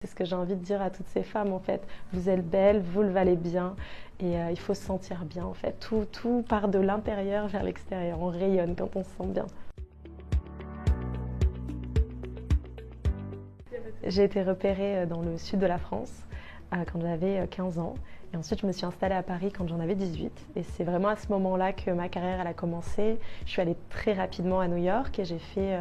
C'est ce que j'ai envie de dire à toutes ces femmes en fait. Vous êtes belles, vous le valez bien et il faut se sentir bien en fait. Tout part de l'intérieur vers l'extérieur. On rayonne quand on se sent bien. J'ai été repérée dans le sud de la France quand j'avais 15 ans. Et ensuite, je me suis installée à Paris quand j'en avais 18. Et c'est vraiment à ce moment-là que ma carrière elle a commencé. Je suis allée très rapidement à New York et j'ai fait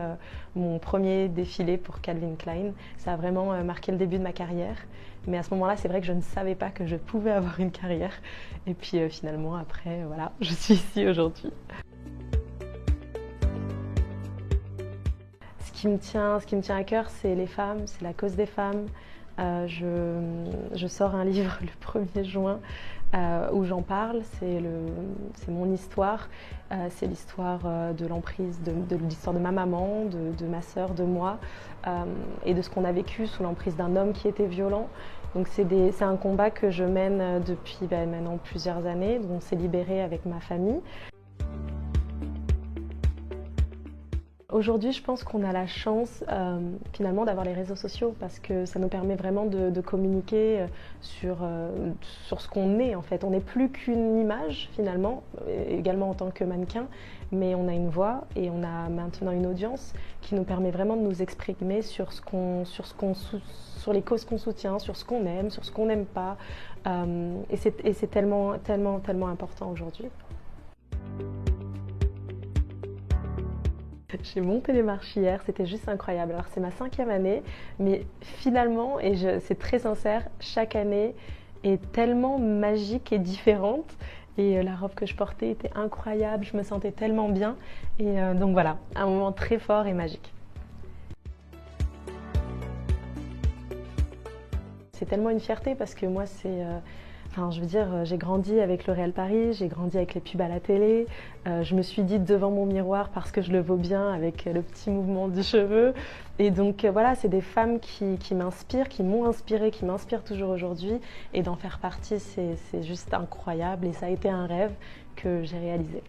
mon premier défilé pour Calvin Klein. Ça a vraiment marqué le début de ma carrière. Mais à ce moment-là, c'est vrai que je ne savais pas que je pouvais avoir une carrière. Et puis finalement, après, voilà, je suis ici aujourd'hui. Ce qui me tient à cœur, c'est les femmes, c'est la cause des femmes. Je sors un livre le 1er juin où j'en parle. C'est mon histoire. C'est l'histoire de l'emprise, de l'histoire de ma maman, de ma sœur, de moi et de ce qu'on a vécu sous l'emprise d'un homme qui était violent. Donc c'est un combat que je mène depuis maintenant plusieurs années. Donc on s'est libéré avec ma famille. Aujourd'hui, je pense qu'on a la chance finalement d'avoir les réseaux sociaux parce que ça nous permet vraiment de communiquer sur ce qu'on est en fait. On n'est plus qu'une image finalement, également en tant que mannequin, mais on a une voix et on a maintenant une audience qui nous permet vraiment de nous exprimer sur les causes qu'on soutient, sur ce qu'on aime, sur ce qu'on n'aime pas. Et c'est tellement important aujourd'hui. J'ai monté les marches hier, c'était juste incroyable. Alors c'est ma 5e année, mais finalement, c'est très sincère, chaque année est tellement magique et différente. Et la robe que je portais était incroyable, je me sentais tellement bien. Et donc voilà, un moment très fort et magique. C'est tellement une fierté parce que moi, je veux dire, j'ai grandi avec L'Oréal Paris, j'ai grandi avec les pubs à la télé. Je me suis dite devant mon miroir parce que je le vaux bien avec le petit mouvement du cheveu. Et donc voilà, c'est des femmes qui m'inspirent, qui m'ont inspirée, qui m'inspirent toujours aujourd'hui. Et d'en faire partie, c'est juste incroyable. Et ça a été un rêve que j'ai réalisé.